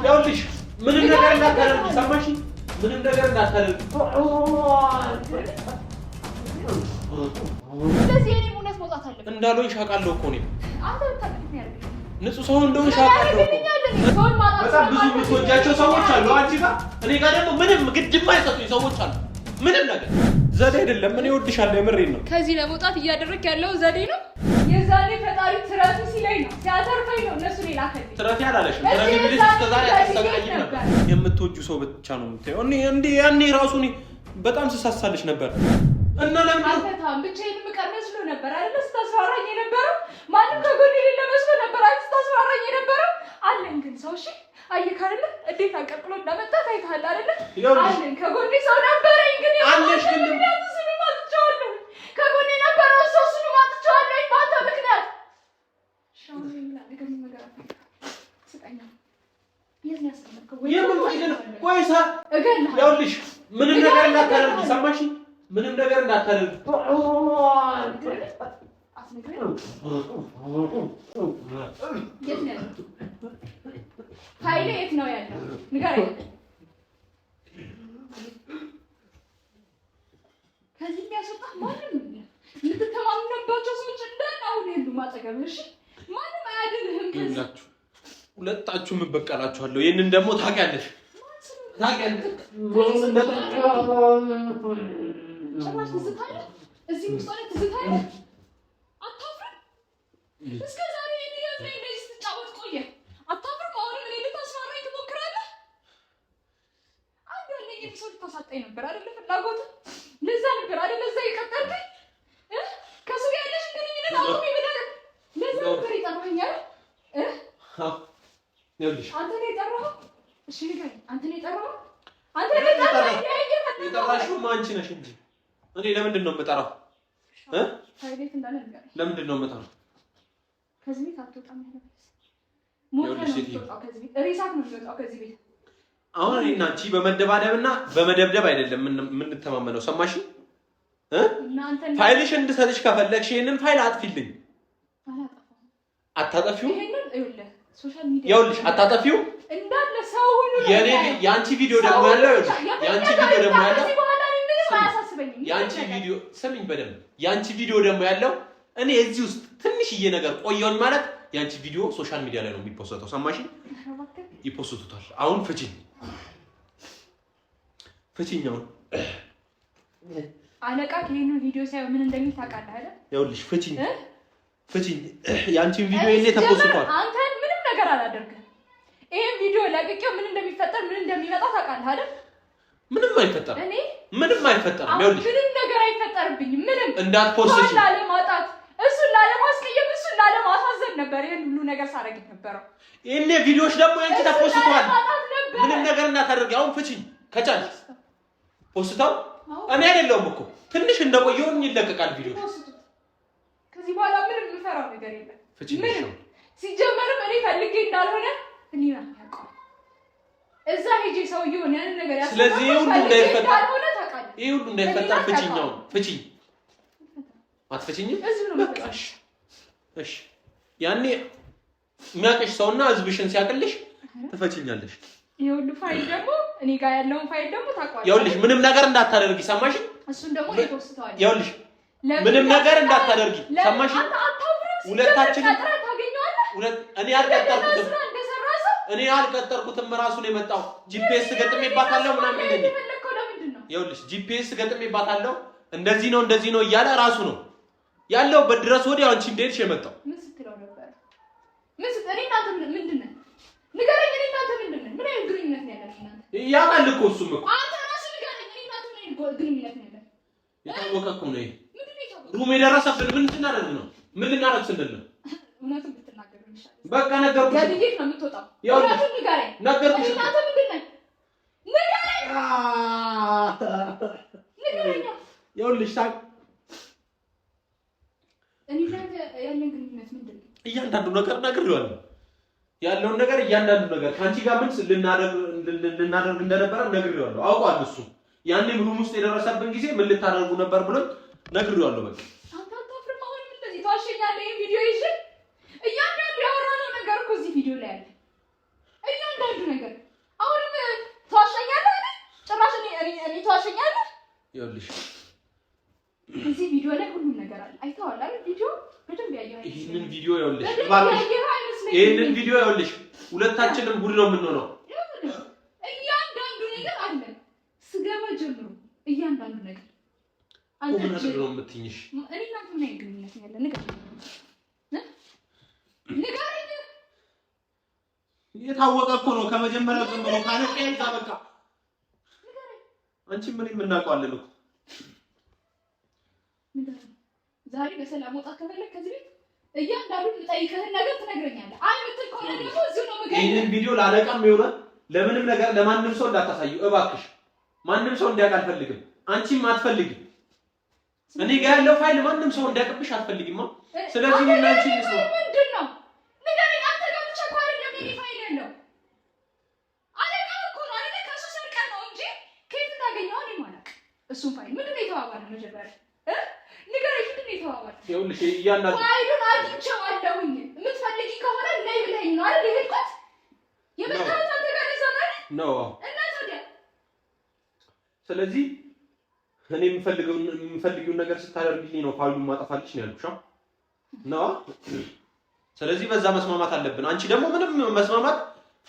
ያውልሽ ምንም ነገር እንዳታደርጊ ሰማሽ? ምንም ነገር እንዳታደርጊ። ስለዚህ እኔ ሙነት መውጣት አለብኝ እንዳለው ይሻቃለሁ እኮ ነው። አንተ ብታውቅኝ ያርግ ንጹህ ሰው እንደው ይሻቃለሁ እኮ። በጣም ብዙ የምትወጃቸው ሰዎች አሉ አንቺ ጋር፣ እኔ ጋር ደግሞ ምንም ግድም አይሰጡኝ ሰዎች አሉ። ምንም ነገር ዘዴ አይደለም። ምን ይወድሻለሁ? የምሬን ነው። ከዚህ ለመውጣት እያደረክ ያለው ዘዴ ነው። የዛኔ ፈጣሪ ትረፊ ሲለኝ ነው ሲያተርፈኝ ነው እነሱ ሌላ ከዚህ ትረፊ አላለሽም። ትረፊ ብለሽ እስከዛሬ አትሰቃይም ነበር። የምትወጁ ሰው ብቻ ነው የምታየው። እንዴ ያኔ ራሱ እኔ በጣም ስሳሳልሽ ነበር። እና ለምን አልፈታም? ብቻዬን የምቀር መስሎ ነበር አይደል? ስታስፈራራኝ የነበረው ማንም ከጎኔ የሌለ መስሎ ነበር አይደል? ስታስፈራራኝ የነበረው አለኝ ግን ሰው እሺ አየህ አይደል? እንዴት አቀርቅሎ እንዳመጣ ታይተሃል አይደል? አለኝ ከጎኔ ሰው ነበረኝ ግን አለሽ ግን እሱን ማጥቻለሁ። ከጎኔ ነበረው ሰው እሱን ማጥቻለሁ ባታ ምክንያት ሻውሪ ምን አደረገኝ ነገር ስጠኛ የምን ያስቀመጥከው ወይ የምን ወይዘን ወይሳ ያውልሽ ምንም ነገር እንዳታደርጊ ሰማሽ? ምንም ነገር እንዳታደርጊ የት ነው ያለው? ፋይሌ የት ነው ያለው? ንገረኝ። ከዚህ የሚያስወጣ ማንም የምትተማመንባቸው ሰዎች እንዳለ አሁን የሉም አጠገብህ። እሺ ማንም አያድንህም። ከዚህ ሁለታችሁም እበቀላችኋለሁ። ይሄንን ደግሞ ታውቂያለሽ። ጭራሽ ትዝታ አለ እዚህ ውስጥ አለ ትዝታ አለ። አታፍርም? እስከ ዛሬ እኔ ህይወት ላይ እንደዚህ ስትጫወት ቆየ። አታፍርም? አሁንም እኔ ልታስፈራራኝ ትሞክራለህ? አንድ ያለኝ ሰው ልታሳጣኝ ነበር አይደለ? ፍላጎት ለዛ ነበር አይደለ? ለዛ የቀጠልከኝ ከሱ ጋር ያለሽ ግንኙነት አቁሚ ብለህ ለዛ ነበር የጠራኸኝ አይደል? ይኸውልሽ አንተ ነው የጠራኸው? እሺ ንገረኝ። አንተ ነው የጠራኸው? አንተ ነው የጠራኸው? የጠራሽው አንቺ ነሽ እንጂ እኔ ለምንድን ነው የምጠራው? ታይቤት እንዳለ ንገረኝ። ለምንድን ነው የምጠራው? ከዚህ ቤት አትወጣም ያለበት ሞት ነው የምትወጣው። ከዚህ ቤት ሪሳት ነው የምትወጣው ከዚህ ቤት። አሁን እኔና አንቺ በመደባደብና በመደብደብ አይደለም የምንተማመነው። ሰማሽ? ፋይልሽ እንድሰጥሽ ከፈለግሽ ይሄንን ፋይል አጥፊልኝ። አላጠፋም። አታጠፊው? ይሄንን ይኸውልህ ሶሻል ሚዲያ ይኸውልሽ አታጠፊው እንዳለ ሰው ሁሉ የኔ ያንቺ ቪዲዮ ደግሞ ያለው ያንቺ ቪዲዮ ደግሞ ያለው ያንቺ ቪዲዮ ስሚኝ በደንብ ያንቺ ቪዲዮ ደግሞ ያለው እኔ እዚህ ውስጥ ትንሽዬ ነገር ቆየሁኝ ማለት ያንቺ ቪዲዮ ሶሻል ሚዲያ ላይ ነው የሚፖስተው። ሰማሽ? ይፖስቱታል። አሁን ፍቺኝ አሁን አለቃ ይሄንን ቪዲዮ ሳይሆን ምን እንደሚል ታውቃለህ አይደል? ይኸውልሽ ፍቺኝ ያንቺን ቪዲዮ እኔ ተፖስቷል። አንተ ምንም ነገር አላደርግም። ይሄን ቪዲዮ ለቅቄው ምን እንደሚፈጠር ምን እንደሚመጣ ታውቃለህ አይደል? ምንም አይፈጠርም። እኔ ምንም አይፈጠርም። ይኸውልሽ ምንም ነገር አይፈጠርብኝም። ምንም እንዳትፖስቺ ላለማጣት እሱን ላለማስቀየም እሱን ላለማሳዘን ነበር ይሄን ሁሉ ነገር ሳረግ ነበር። እኔ ቪዲዮዎች ደግሞ ያንቺ ተፖስቷል። ምንም ነገር እንዳታደርጊ አሁን ፍቺኝ ከቻልሽ ፖስታው እኔ አይደለሁም እኮ ትንሽ እንደቆየሁኝ ይለቀቃል ቪዲዮ። ከዚህ በኋላ ምንም የምፈራው ነገር የለም። ፍቺኝ ነው ሲጀመርም እኔ ፈልጌ እንዳልሆነ እኔ ነው ያውቀው። እዛ ሄጄ ሰውዬውን ያንን ነገር ያስፈልጋል። ስለዚህ ይሄ ሁሉ እንዳይፈጠር ፍቺኛው ፍቺኝ። አትፍቺኝም? በቃሽ። እሺ ያኔ የሚያውቅሽ ሰውና ህዝብሽን ሲያቅልሽ ትፈቺኛለሽ። ይሄ ሁሉ ፋይል ደግሞ እኔ ጋር ያለውን ፋይል ደግሞ ታውቃለሽ። ይኸውልሽ ምንም ነገር እንዳታደርጊ ሰማሽ? እሱን ደግሞ ይፖስተዋል። ይኸውልሽ ምንም ነገር እንዳታደርጊ ሰማሽ? ሁለታችን እኔ አልቀጠርኩትም ራሱ ነው የመጣው። ጂፒኤስ ገጥሜባታለሁ ምናምን ይለኝ። ይኸውልሽ ጂፒኤስ ገጥሜባታለሁ እንደዚህ ነው እያለ ራሱ ነው ያለው። በድረስ ወዲያው አንቺ እንደሄድሽ የመጣው ምን ስትለው ነበር? ምን ስትለኝ እናንተ ምንድን ነህ? ንገረኝ። እኔ እናንተ ምንድን ነን? ምን አይነት ግንኙነት ነው ያለን እናንተ? ያውቃል እኮ እሱም እኮ አንተ ራስህ ንገረኝ። እኔ እናንተ ምን አይነት ግንኙነት ነው ያለን? የታወቀ እኮ ነው። ሩም የደረሰብን ምን ልናደርግ ነው? ምን ልናደርግ ስንል ነው? እውነቱን ብትናገር ይሻላል። በቃ ነገርኩሽ። ለዲጂት ነው የምትወጣው። እውነቱን ንገረኝ። ነገርኩሽ። እናንተ ምንድን ነን? ንገረኝ። ይኸውልሽ እኔ እናንተ ያለን ግንኙነት ምንድን ነው? እያንዳንዱ ነገር ነግሬዋለሁ። ያለውን ነገር እያንዳንዱ ነገር ካንቺ ጋር ምን ልናደርግ እንደነበረ ነግሬዋለሁ። አውቋል እሱ። ያኔም ሩም ውስጥ የደረሰብን ጊዜ ምን ልታደርጉ ነበር ብሎ ነግሬዋለሁ። በቃ አንተ አታፍርም? አሁንም እንደዚህ ተዋሸኛለህ። ይሄን ቪዲዮ ይዤ እያንዳንዱ ያወራነው ነገር እኮ እዚህ ቪዲዮ ላይ አለ። እያንዳንዱ ይኸውልሽ እዚህ ቪዲዮ ላይ ሁሉም ነገር አለ። አይተዋል አይደል? ቪዲዮ በደንብ ያየው አይደል? ይሄንን ቪዲዮ ይኸውልሽ እባክሽ ይሄንን ቪዲዮ ይኸውልሽ ሁለታችንም ጉድ ነው የምንሆነው። እያንዳንዱ ነገር አለ ስገባ ጀምሮ እያንዳንዱ ነገር አንተ ነው የምትይኝሽ። እኔ እናንተ ምን አይነት ግንኙነት ያለ ንገረኝ። የታወቀ እኮ ነው ከመጀመሪያው ጀምሮ ካለቀ ይዛ በቃ አንቺ ምን የምናውቀዋለን እኮ ዛሬ በሰላም ወጣ ከፈለክ ከዚህ ቤት እያንዳንዱ የምጠይቅህን ነገር ትነግረኛለህ። አይ የምትል ከሆነ ደግሞ እዚሁ ነው የምገኘው። ይሄንን ቪዲዮ ላለቃም ይሆናል ለምንም ነገር ለማንም ሰው እንዳታሳዩ እባክሽ። ማንም ሰው እንዲያውቅ አልፈልግም። አንቺም አትፈልጊም። እኔ ጋር ያለው ፋይል ማንም ሰው እንዲያውቅብሽ አትፈልጊማ። ስለዚህ እኔ እና አንቺ ነው ምንድነው ንገረኝ። አንተ ጋር ብቻ እኮ አይደለም የኔ ፋይል ያለው አለቃ እኮ ነው አይደል? ከእሱ ሰርቀህ ነው እንጂ ከየት እንዳገኘው እኔ ማለት እሱን ፋይል ምንድነው የተባባልነው መጀመሪያ ንገረኝ። ምንድነው የተባባልነው? ይኸውልሽ እያንዳንዱ ፋይሉን አግኝቼዋለሁኝ የምትፈልጊ ከሆነ ነይ ብለኸኝ ነው አይደል የሄድኩት? የመጣሁት አንተ ጋር ነው እና ታዲያ ስለዚህ እኔ የምፈልጊውን ነገር ስታደርግልኝ ነው ፋይሉን ማጠፋልሽ ነው ያልኩሽ ነው። ስለዚህ በዛ መስማማት አለብን። አንቺ ደግሞ ምንም መስማማት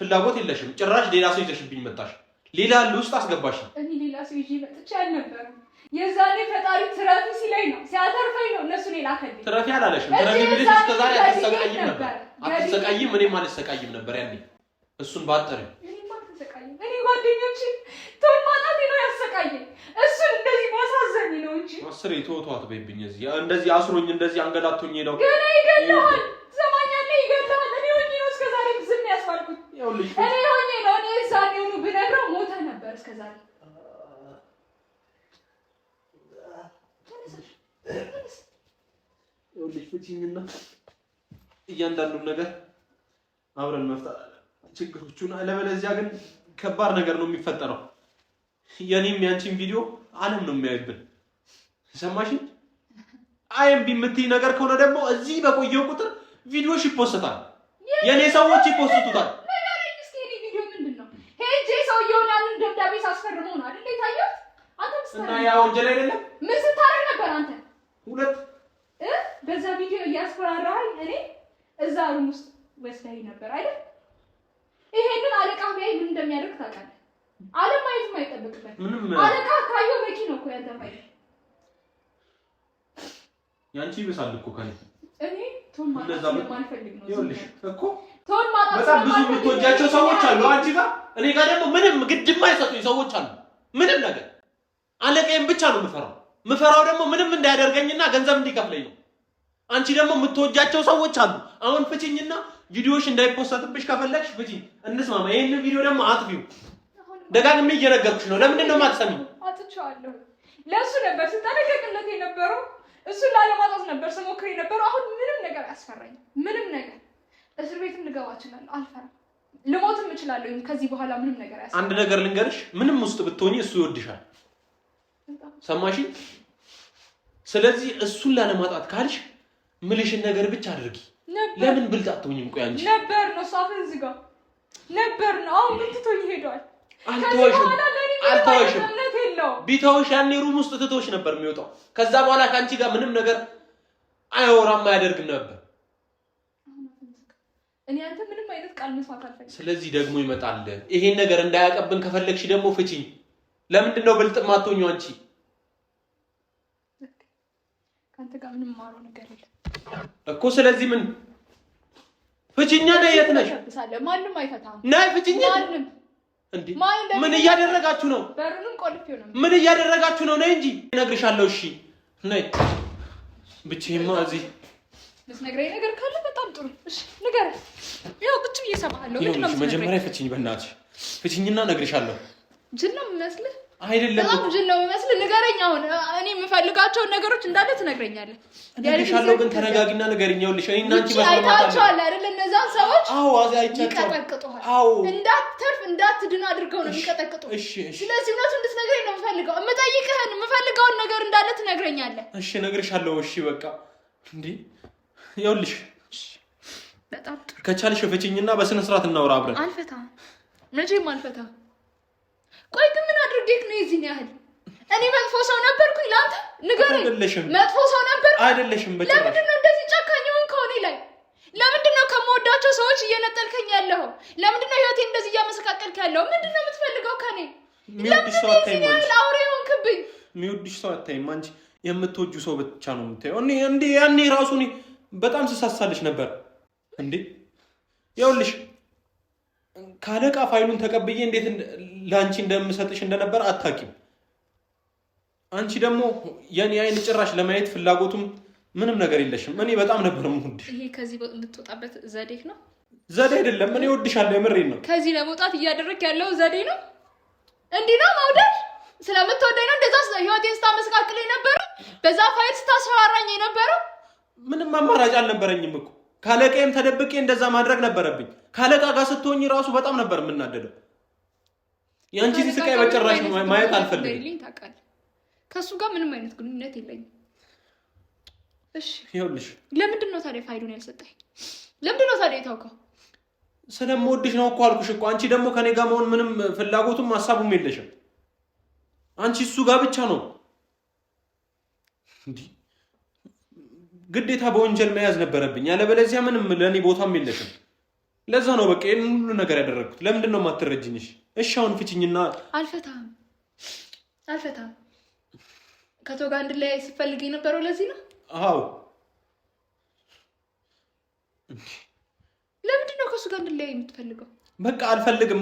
ፍላጎት የለሽም። ጭራሽ ሌላ ሰው ይዘሽብኝ መጣሽ። ሌላ ውስጥ አስገባሽ። እኔ ሌላ ሰው ይዤ መጥቼ አልነበረም። የዛኔ ፈጣሪ ትረፊ ሲለኝ ነው ሲያተርፈኝ ነው እነሱ ሌላ ከልኝ። ትረፊ አላለሽም። ትረፊ ብለሽ እስከዛሬ አትሰቃይም ነበር። አትሰቃይም። እኔም አልሰቃይም ነበር ያኔ እሱን ባጠረኝ። እኔም አልሰቃይም። እኔ ጓደኞቼ ቶን ማጣቴ ነው ያሰቃየኝ። እሱን እንደዚህ ማሳዘኝ ነው እንጂ አስሬ ተወቷት በይብኝ። እዚህ እንደዚህ አስሮኝ እንደዚህ አንገላቶኝ ሄደው ገና ይገላል። ሰማኛለህ? ይገላል። እኔ ሆኜ ነው እስከዛሬ ዝም ያስባልኩት። ይኸውልሽ እኔ ሆኜ ነው። እኔ ዛሬውኑ ብነግረው ሞተ ነበር እስከዛሬ። ይኸውልሽ ፍቺኝና እያንዳንዱን ነገር አብረን መፍታት ችግሮቹን። አለበለዚያ ግን ከባድ ነገር ነው የሚፈጠረው። የኔም ያንቺን ቪዲዮ ዓለም ነው የሚያይብን። ሰማሽኝ? አይም ቢምትይ ነገር ከሆነ ደግሞ እዚህ በቆየው ቁጥር ቪዲዮሽ ይፖስታል። የኔ ሰዎች ይፖስቱታል። ንገረኝ እስኪ የኔ ቪዲዮ ምንድነው? ሄጄ ሰውየውን ያንን ደብዳቤ ሳስፈርመው ነው አይደል የታየው? አንተ እና ያ ወንጀል አይደለም? ምን ስታረግ ነበር አንተ? ሁለት በዛ ቪዲዮ እያስፈራራኸኝ እኔ እዛ ሩም ውስጥ ወስደኸኝ ነበር አይደል? ይሄንን አለቃ ቢያይ ምን እንደሚያደርግ ታውቃለህ? አለም ማየት የማይጠበቅበት አለቃ ካየው በቂ ነው እኮ ያንተ ፋይል። ያንቺ ይብሳል እኮ ካይ እኔ ቶን ማለት ስለማልፈልግ ነው። ይኸውልሽ እኮ ቶን ማለት በጣም ብዙ የምትወጃቸው ሰዎች አሉ አንቺ ጋር። እኔ ጋር ደግሞ ምንም ግድ የማይሰጡኝ ሰዎች አሉ። ምንም ነገር አለቃዬን ብቻ ነው የምፈራው ደግሞ ምንም እንዳያደርገኝና ገንዘብ እንዲከፍለኝ ነው። አንቺ ደግሞ የምትወጃቸው ሰዎች አሉ። አሁን ፍቺኝና ቪዲዮሽ እንዳይፖስትብሽ ከፈለግሽ ፍቺኝ፣ እንስማማ። ይሄንን ቪዲዮ ደግሞ አጥፊው። ደጋግሜ እየነገርኩሽ ነው። ለምንድን ነው የማትሰሚው? አጥቻለሁ። ለሱ ነበር ስታነቀቅለት የነበረው። እሱን ላለማጣት ነበር ስሞክር የነበረው። አሁን ምንም ነገር አያስፈራኝም። ምንም ነገር እስር ቤትም ልገባ እችላለሁ። አልፈራም። ልሞትም እችላለሁ። ከዚህ በኋላ ምንም ነገር አያስፈራኝም። አንድ ነገር ልንገርሽ፣ ምንም ውስጥ ብትሆኚ እሱ ይወድሻል። ሰማሽ? ስለዚህ እሱን ላለማጣት ካልሽ ምልሽን ነገር ብቻ አድርጊ። ለምን ብልጥ አትሆኝም? ቆይ አንቺ ነበር ነው ሳፈን ዝጋ ነበር ነው። አሁን ምን ትቶኝ ሄዷል? አልተወሽም። ቢተውሽ ያኔ ሩም ውስጥ ትቶሽ ነበር የሚወጣው። ከዛ በኋላ ካንቺ ጋር ምንም ነገር አያወራም አያደርግም ነበር። እኔ አንተ ምንም አይነት ቃል መስማት አልፈልግም። ስለዚህ ደግሞ ይመጣል። ይሄን ነገር እንዳያቀብን ከፈለግሽ ደግሞ ፍቺኝ። ለምንድን ነው ብልጥ ማትሆኚው አንቺ? ካንተ ጋር ምንም ማረው ነገር የለም እኮ። ስለዚህ ምን ፍቺኛ ነይ። የት ነሽ? ማንንም አይፈታም። ነይ ፍቺኛ። ማንንም እንዴ ምን እያደረጋችሁ ነው? በሩንም ቆልፌው ነው። ምን እያደረጋችሁ ነው? ነይ እንጂ እነግርሻለሁ። እሺ ነይ። ብቻዬማ እዚህ ልትነግረኝ ነገር ካለ በጣም ጥሩ። እሺ ንገረኝ። ያው ቁጭ ብዬ እሰማሃለሁ። ምንድን ነው መጀመሪያ ፍቺኝ፣ በእናትሽ ፍቺኝና እነግርሻለሁ። ጅል ነው የምመስልህ? አይደለም በጣም ጅል ነው የምመስልህ። ንገረኝ። አሁን እኔ የምፈልጋቸውን ነገሮች እንዳለ ትነግረኛለህ። እነግርሻለሁ፣ ግን ተረጋጊና ንገሪኝ። ይኸውልሽ እኔ እና አንቺ አይታቸዋል አይደል? እነዛን ሰዎች አዎ አይቻቸዋል። ይቀጠቅጡሃል። አዎ እንዳትተርፍ እንዳትድን አድርገው ነው የሚቀጠቅጡህ። እሺ ስለዚህ እውነቱን እንድትነግረኝ ነው የምፈልገው። የምፈልገውን ነገር እንዳለ ትነግረኛለህ። እሺ እነግርሻለሁ። እሺ በቃ እንዴ ይኸውልሽ በጣም ጥሩ። ከቻልሽ ፍቺኝና በስነ ስርዓት እናውራ አብረን። አልፈታም፣ መቼም አልፈታም። ቆይ ግን ምን አድርጌክ ነው የዚህን ያህል? እኔ መጥፎ ሰው ነበርኩኝ ላንተ ንገረኝ መጥፎ ሰው ነበርኩ አይደለሽም በጭራሽ ለምንድን ነው እንደዚህ ጨካኝ ሆንከው እኔ ላይ ለምንድን ነው ከምወዳቸው ሰዎች እየነጠልከኝ ያለው ለምንድን ነው ህይወቴን እንደዚህ እያመሰቃቀልክ ያለው ምንድን ነው የምትፈልገው ከኔ ሚውዲሽ ሰው አታይም አንቺ አውሬ ሆንክብኝ ሚውዲሽ ሰው አታይም አንቺ የምትወጁ ሰው ብቻ ነው የምታየው እንዴ ያኔ ራሱ እኔ በጣም ስሳሳልሽ ነበር እንዴ ይኸውልሽ ካለቃ ፋይሉን ተቀብዬ እንዴት ላንቺ እንደምሰጥሽ እንደነበር አታውቂም አንቺ ደግሞ የኔ አይን ጭራሽ ለማየት ፍላጎቱም ምንም ነገር የለሽም እኔ በጣም ነበር የምወድሽ ይሄ ከዚህ ልትወጣበት ዘዴክ ነው ዘዴ አይደለም እኔ እወድሻለሁ የምሬን ነው ከዚህ ለመውጣት እያደረክ ያለው ዘዴ ነው እንዴ ነው መውደድ ስለምትወደኝ ነው እንደዛ ህይወቴን ስታመስቃቅል የነበረው በዛ ፋይል ስታስፈራራኝ የነበረው ምንም አማራጭ አልነበረኝም እኮ ካለቃዬም ተደብቄ እንደዛ ማድረግ ነበረብኝ ካለቃ ጋር ስትሆኚ ራሱ በጣም ነበር የምናደደው ያንቺን ስቃይ በጭራሽ ማየት አልፈልግም ከሱ ጋር ምንም አይነት ግንኙነት የለኝም እሺ ይኸውልሽ ለምንድን ነው ታዲያ ፋይሉን ያልሰጠኝ ለምንድን ነው ታዲያ የታውቀው ስለምወድሽ ነው እኮ አልኩሽ እኮ አንቺ ደግሞ ከኔ ጋር መሆን ምንም ፍላጎቱም ሐሳቡም የለሽም አንቺ እሱ ጋር ብቻ ነው እንዴ ግዴታ በወንጀል መያዝ ነበረብኝ ያለበለዚያ ምንም ለኔ ቦታም የለሽም ለዛ ነው በቃ ይሄን ሁሉ ነገር ያደረኩት ለምንድን ነው የማትረጂኝሽ እሺ አሁን ፍቺኝና አልፈታም ከቶ ጋር እንድላይ ሲፈልግ የነበረው ለዚህ ነው አዎ ለምንድን ነው ከሱ ጋር እንድላይ የምትፈልገው በቃ አልፈልግም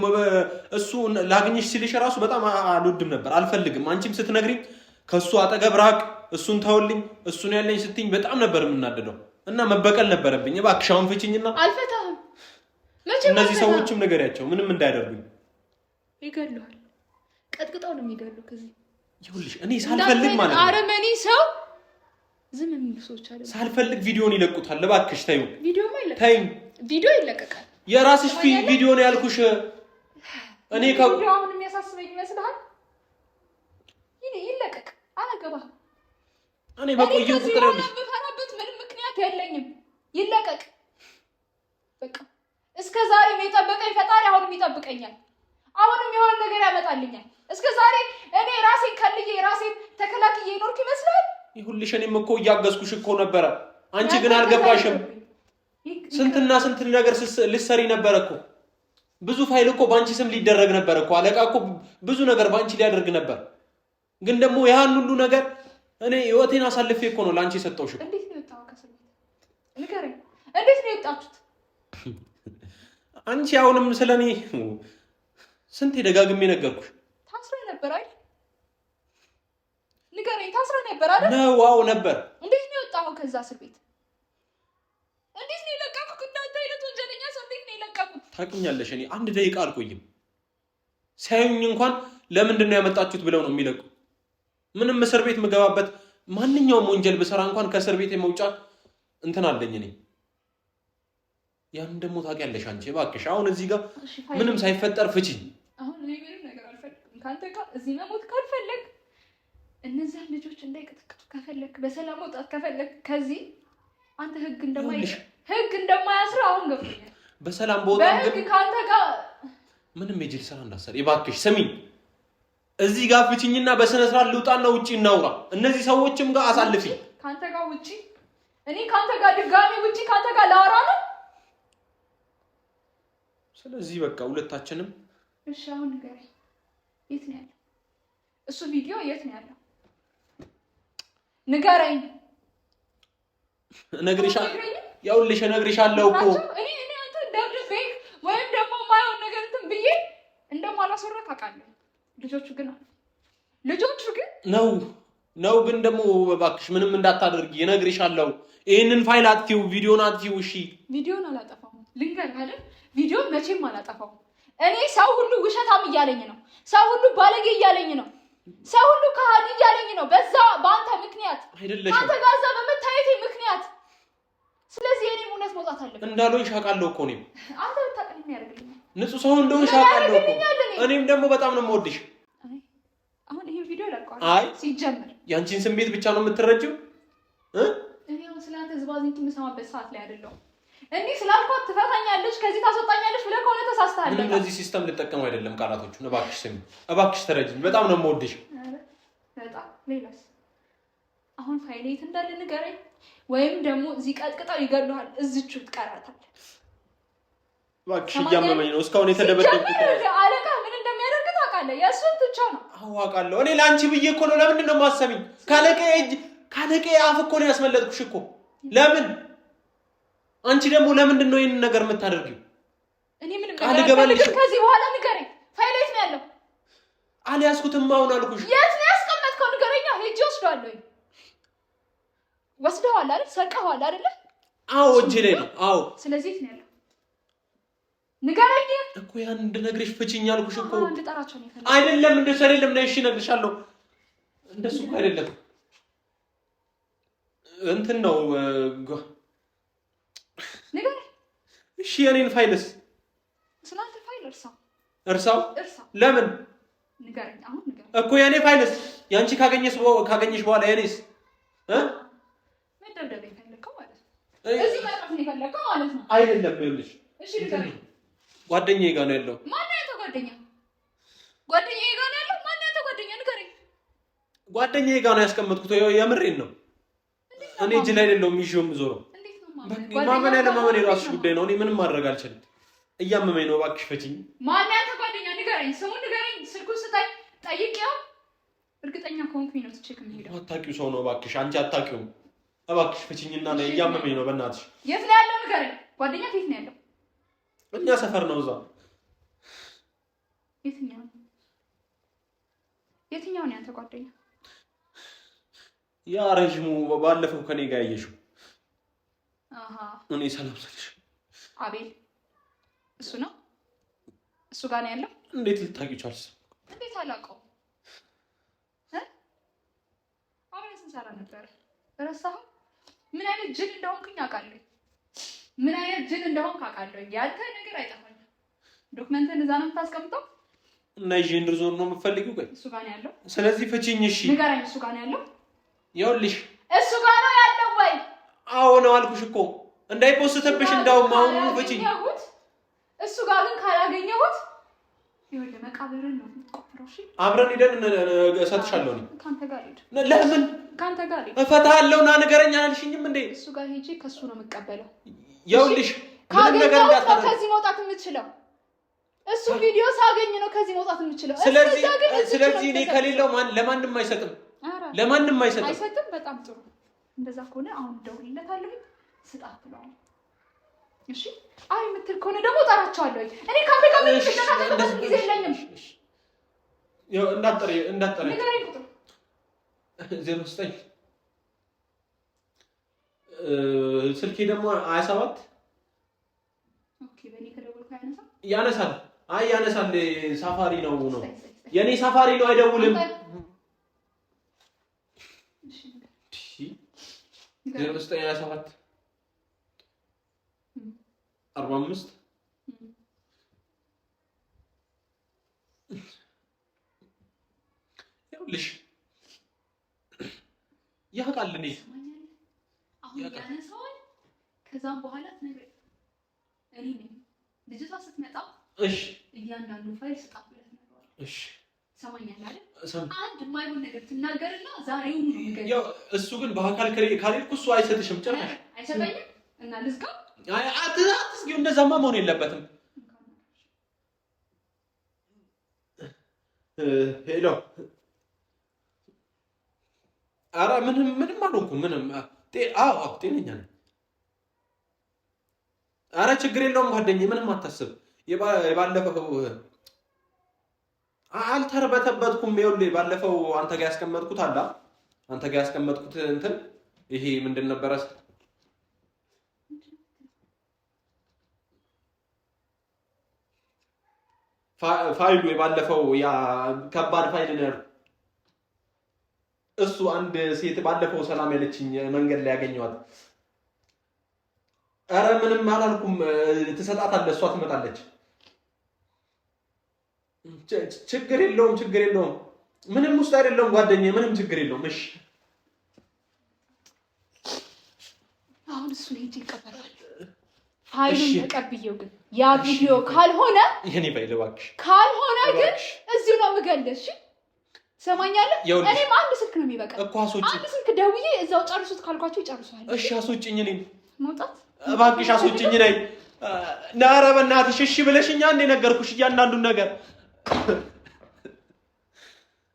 እሱ ላግኝሽ ሲልሽ ራሱ በጣም አልወድም ነበር አልፈልግም አንቺም ስትነግሪኝ ከሱ አጠገብ ራቅ እሱን ተውልኝ እሱን ያለኝ ስትይኝ በጣም ነበር የምናደደው እና መበቀል ነበረብኝ እባክሽ አሁን ፍቺኝና አልፈታም እነዚህ ሰዎችም ነገርያቸው ምንም እንዳያደርጉኝ ይገሉሃል ቀጥቅጣው ነው የሚገሉ ከዚህ ይኸውልሽ እኔ ሳልፈልግ ማለት ነው አረመኔ ሰው ዝም የሚሉ ሰዎች አይደለም ሳልፈልግ ቪዲዮን ይለቁታል እባክሽ ታዩ ቪዲዮ ማይለቀቅ ታዩ ቪዲዮ ይለቀቃል የራስሽ ቪዲዮ ነው ያልኩሽ እኔ ቪዲዮ አሁን የሚያሳስበኝ ይመስልሃል ይለቀቅ አላገባህም እኔ በቆየው ቁጥር ነው በፈራበት ምንም ምክንያት የለኝም ይለቀቅ በቃ እስከ ዛሬ የጠበቀኝ ፈጣሪ አሁንም ይጠብቀኛል አሁንም የሆነ ነገር ያመጣልኛል እስከ ዛሬ እኔ ራሴን ከልዬ ራሴን ተከላክዬ ኖርኩ ይመስላል ይሁንልሽ እኔም እኮ እያገዝኩሽ እኮ ነበረ አንቺ ግን አልገባሽም ስንትና ስንት ነገር ልትሰሪ ነበር እኮ ብዙ ፋይል እኮ ባንቺ ስም ሊደረግ ነበር እኮ አለቃ እኮ ብዙ ነገር ባንቺ ሊያደርግ ነበር ግን ደግሞ ያን ሁሉ ነገር እኔ ህይወቴን አሳልፌ እኮ ነው ላንቺ ሰጠውሽ እንዴት ነው የወጣው ከሰለኝ ንገረኝ እንዴት ነው የወጣችሁት አንቺ አሁንም ስለኔ ስንት ደጋግሜ ነገርኩሽ ታስረ ነበር አይደል ንገረኝ ታስረ ነበር አይደል ነው አዎ ነበር እንዴት ነው የወጣው ከዛ እስር ቤት እንዴት ነው የለቀቁት እናንተ አይነት ወንጀለኛ ሰው እንዴት ነው የለቀቁት ታውቂኛለሽ እኔ አንድ ደቂቃ አልቆይም ሳይኝ እንኳን ለምንድን ነው ያመጣችሁት ብለው ነው የሚለቁ ምንም እስር ቤት መገባበት ማንኛውም ወንጀል በሰራ እንኳን ከእስር ቤት የመውጫ እንትን አለኝ እኔ ያን ደግሞ ታውቂያለሽ አንቺ እባክሽ አሁን እዚህ ጋር ምንም ሳይፈጠር ፍቺ አሁን እኔ ምንም ነገር አልፈልግም ካንተ ጋር እዚህ መሞት ካልፈለግ እነዚህ ልጆች እንዳይቀጥቅጡ ከፈለክ በሰላም መውጣት ከፈለክ ከዚህ አንተ ህግ እንደማያስር አሁን ገብቶኛል በሰላም ቦታም ግን ካንተ ጋር ምንም የጅል ስራ እንዳሰር እባክሽ ስሚኝ እዚህ ጋር ፍቺኝና በስነ ስርዓት ልውጣና ውጪ እናውራ እነዚህ ሰዎችም ጋር አሳልፊ ካንተ ጋር ውጪ እኔ ካንተ ጋር ድጋሚ ውጪ ካንተ ጋር ላወራ ነው ስለዚህ በቃ ሁለታችንም እሺ አሁን ንገረኝ የት ነው ያለው እሱ ቪዲዮ የት ነው ያለው ንገረኝ እነግርሻለሁ እኮ እኔ አንተ ደብድቤ ወይም ደግሞ ማየውን ነገር እንትን ብዬ እንደማላሰራ ታውቃለህ ልጆቹ ግን ነው ግን ደግሞ እባክሽ ምንም እንዳታደርጊ እነግርሻለሁ ይሄንን ፋይል አጥፊው ቪዲዮን አጥፊው እሺ ቪዲዮን አላጠፋም ልንገርህ አይደል ቪዲዮ መቼም አላጠፋው እኔ ሰው ሁሉ ውሸታም እያለኝ ነው ሰው ሁሉ ባለጌ እያለኝ ነው ሰው ሁሉ ከሃዲ እያለኝ ነው በዛ በአንተ ምክንያት አይደለሽ አንተ ጋዛ በመታየቴ ምክንያት ስለዚህ እኔ እውነት መውጣት አለብኝ እንዳልሆንሽ አውቃለሁ እኮ እኔም አንተ ብታቀልኝ ያደርግልኝ ንጹህ ሰው እንደሆንሽ አውቃለሁ እኮ እኔም ደግሞ በጣም ነው የምወድሽ አሁን ይሄ ቪዲዮ ለቋል ሲጀምር ያንቺን ስሜት ብቻ ነው የምትረጂው እኔ አሁን ስላንተ ዝባዝንኪ የምሰማበት ሰዓት ላይ አይደለም እኔ ስላልኳት ትፈታኛለሽ ከዚህ ታስወጣኛለሽ ብለህ ከሆነ ተሳስተሃል ምንም ለዚህ ሲስተም ልጠቀም አይደለም ቃላቶቹን እባክሽ ስሚ እባክሽ ተረጂኝ በጣም ነው የምወድሽ በጣም ሌላስ አሁን ፋይል የት እንዳለ ንገረኝ ወይም ደግሞ እዚህ ቀጥቅጠው ይገሉሃል እዚቹ ትቀራታለህ እባክሽ እያመመኝ ነው እስካሁን የተደበደብኩት አለቃ ምን እንደሚያደርግ ታውቃለህ የእሱን ትቻው ነው አውቃለሁ እኔ ለአንቺ ብዬ እኮ ነው ለምንድን ነው የማሰሚኝ ካለቀ አፍ እኮ ነው ያስመለጥኩሽ እኮ ለምን አንቺ ደግሞ ለምንድን ነው ይሄን ነገር የምታደርጊው እኔ ምንም ነገር ከዚህ በኋላ ንገረኝ ፋይል የት ነው ያለው አልያዝኩትም አሁን አልኩሽ የት ነው ያስቀመጥከው ንገረኛ ሄጄ ወስደዋለሁ ወስደዋል አይደል ሰቀዋል አይደል አዎ እጄ ላይ ነው አዎ ስለዚህ የት ነው ያለው ንገረኝ እኮ ያን እንድነግርሽ ፍቺኝ አልኩሽ እኮ እንድጠራቸው ነው ይፈልጋል አይደለም እንደሱ አይደለም ነይ እሺ እነግርሻለሁ እንደሱ እኮ አይደለም እንትን ነው ንገረኝ እሺ የኔን ፋይልስ ስላንተ ፋይል እርሳው ለምን ንገረኝ አሁን ንገረኝ እኮ የኔ ፋይልስ ያንቺ ካገኘሽ በኋላ የኔስ መደብደብ ይፈልከው ማለት ነው እዚህ መጣፍ ነው ይፈልከው ማለት ነው አይደለም ይኸውልሽ እሺ ንገረኝ ጓደኛዬ ጋር ነው ያለው ማን ነው ያንተ ጓደኛዬ ጋር ነው ያለው ማን ነው ያንተ ጓደኛ ንገረኝ ጓደኛዬ ጋር ነው ያስቀመጥኩት የምሬን ነው እኔ እጅ ላይ አይደለም ይዤው የምዞረው ማመን ያለማመን የራስሽ ጉዳይ ነው እኔ ምንም ማድረግ አልችልም እያመመኝ ነው እባክሽ ፈቺኝ ማን ያንተ ጓደኛ ንገረኝ ስሙን ንገረኝ ስልኩን ስጠኝ ጠይቄው እርግጠኛ ከሆንኩኝ ነው ቼክ የምሄደው አታውቂው ሰው ነው እባክሽ አንቺ አታውቂውም እባክሽ ፈቺኝና ነይ እያመመኝ ነው በእናትሽ የት ነው ያለው ንገረኝ ጓደኛ የት ነው ያለው እኛ ሰፈር ነው እዛ የትኛው ነው ያንተ ጓደኛ ያ ረጅሙ ባለፈው ከኔ ጋር ያየሽው እኔ ሰላም ሰልሽ አቤል እሱ ነው እሱ ጋር ነው ያለው እንዴት ልታውቂው ቻልሽ እንዴት አላውቀውም አብረን ስንሰራ ነበር ረሳኸው ምን አይነት ጅል እንደሆንኩኝ አውቃለሁ ምን አይነት ጅል እንደሆንክ አውቃለሁ ያንተ ነገር አይጠፋኝም ዶክመንትን እዛ ነው የምታስቀምጠው እና ይዤ እንድዞር ነው የምትፈልጊው ቆይ እሱ ጋር ነው ያለው ስለዚህ ፍቺኝ እሺ ንገረኝ እሱ ጋር ነው ያለው ይኸውልሽ እሱ ጋር ነው ያለው ወይ አዎ ነው አልኩሽ እኮ እንዳይፖስትብሽ እንዳውም አሁን ፍቺኝ እሱ ጋር ግን ካላገኘሁት ይኸውልህ መቃብርን ነው የምትቆፍረው እሺ አብረን ሄደን እሰጥሻለሁ እኔ ካንተ ጋር ሄድ ለምን ካንተ ጋር ሄድ እፈታለሁ ና ንገረኝ አልሽኝም እንዴ እሱ ጋር ሄጂ ከሱ ነው የምቀበለው ይኸውልሽ ምንም ነገር እንዳታደርግ ከዚህ መውጣት የምትችለው እሱ ቪዲዮ ሳገኝ ነው ከዚህ መውጣት የምትችለው ስለዚህ እኔ ከሌለው ለማንም አይሰጥም አይሰጥም በጣም ጥሩ እንደዛ ከሆነ አሁን ደውልለታለሁ ስጣት ነው እሺ አይ የምትል ከሆነ ደግሞ ጠራቸዋለሁ እኔ ካንተ ጋር ምን ተነጋገርበት ጊዜ የለኝም ያው እንዳጠረ ንገረኝ ቁጥር 09 ስልኬ ደግሞ 27 ኦኬ በእኔ ከደወልኩ ያነሳል ያነሳል ሳፋሪ ነው የኔ ሳፋሪ ነው አይደውልም እሺ 0927 45 ይኸውልሽ ያውቃል እኔ አሁን ያነሳዋል ከዛም በኋላ ትነግረኝ እኔ ነኝ ልጅቷ ስትመጣ እሺ እያንዳንዱ ፋይል ስጣት ብለህ ትነግረዋለህ እሺ ሰማኛል አይደል አንድ የማይሆን ነገር ትናገርና ዛሬውን ነው የሚገኝ ያው እሱ ግን በአካል ካልሄድኩ እሱ አይሰጥሽም ጭራሽ አይሰጠኝም እና ልዝጋ አትዝጊው እንደዛማ መሆን የለበትም ሄሎ ኧረ ምንም አልሆንኩም ምንም ጤነኛ ነኝ ኧረ ችግር የለውም ጓደኛዬ ምንም አታስብ የባለፈው አልተርበተበትኩም ይኸውልህ ባለፈው አንተ ጋር ያስቀመጥኩት እንትን ይሄ ምንድን ነበረ ፋይሉ የባለፈው ያ ከባድ ፋይል ነው እሱ አንድ ሴት ባለፈው ሰላም ያለችኝ መንገድ ላይ ያገኘዋት ኧረ ምንም አላልኩም ትሰጣታለህ እሷ ትመጣለች ችግር የለውም ምንም ውስጥ አይደለም ጓደኛዬ ምንም ችግር የለውም እሺ አሁን እሱ ነው ይቀበላል ፋይሉን ተቀብየው ግን ያ ቪዲዮ ካልሆነ የኔ ፋይል እባክሽ ካልሆነ ግን እዚሁ ነው የምገልሽ ሰማኛለህ? እኔም አንድ ስልክ ነው የሚበቃኝ እኮ አስወጪ። አንድ ስልክ ደውዬ እዛው ጨርሱት ካልኳቸው ይጨርሱታል። እሺ አስወጪኝ። እኔን መውጣት እባክሽ አስወጪኝ። ነይ ኧረ በእናትሽ እሺ ብለሽኛ እንደ ነገርኩሽ እያንዳንዱን ነገር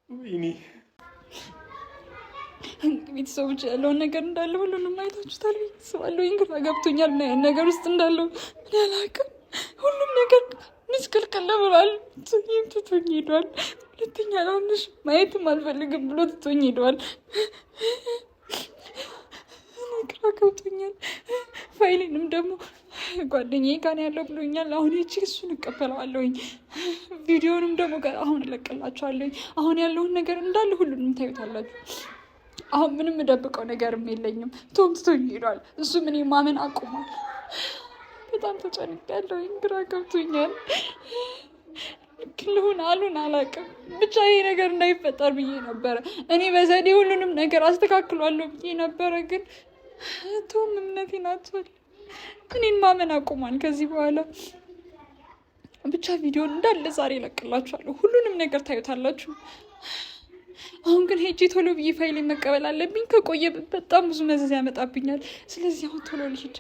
ወይኔ ቤተሰቦች ያለውን ነገር እንዳለ ሁሉንም አይታችሁታል። ቤተሰባለሁ ግራ ገብቶኛል። ምን አይነት ነገር ውስጥ እንዳለው እኔ አላውቅም። ሁሉም ነገር ምስቅልቅል ብሏል። ትቶኝ ሄዷል። ሁለተኛ ላምንሽ ማየትም አልፈልግም ብሎ ትቶኝ ሄዷል። ግራ ገብቶኛል። ፋይሌንም ደግሞ ጓደኛዬ ጋር ያለው ብሎኛል። አሁን ይቺ እሱን እቀበለዋለሁኝ። ቪዲዮንም ደግሞ አሁን እለቅላችኋለሁኝ። አሁን ያለውን ነገር እንዳለ ሁሉንም ታዩታላችሁ። አሁን ምንም እደብቀው ነገርም የለኝም። ቶም ትቶኝ ሄዷል። እሱ ምን ማመን አቁሟል። በጣም ተጨንቄያለሁ። ግራ ገብቶኛል። ልሁን አሉን አላውቅም። ብቻ ይሄ ነገር እንዳይፈጠር ብዬ ነበረ። እኔ በዘዴ ሁሉንም ነገር አስተካክሏለሁ ብዬ ነበረ። ግን ቶም እምነቴን አጥቷል። እኔን ማመን አቁሟል። ከዚህ በኋላ ብቻ ቪዲዮን እንዳለ ዛሬ እለቅላችኋለሁ። ሁሉንም ነገር ታዩታላችሁ። አሁን ግን ሄጄ ቶሎ ብዬ ፋይሌን መቀበል አለብኝ። ከቆየ በጣም ብዙ መዘዝ ያመጣብኛል። ስለዚህ አሁን ቶሎ ልሂድ።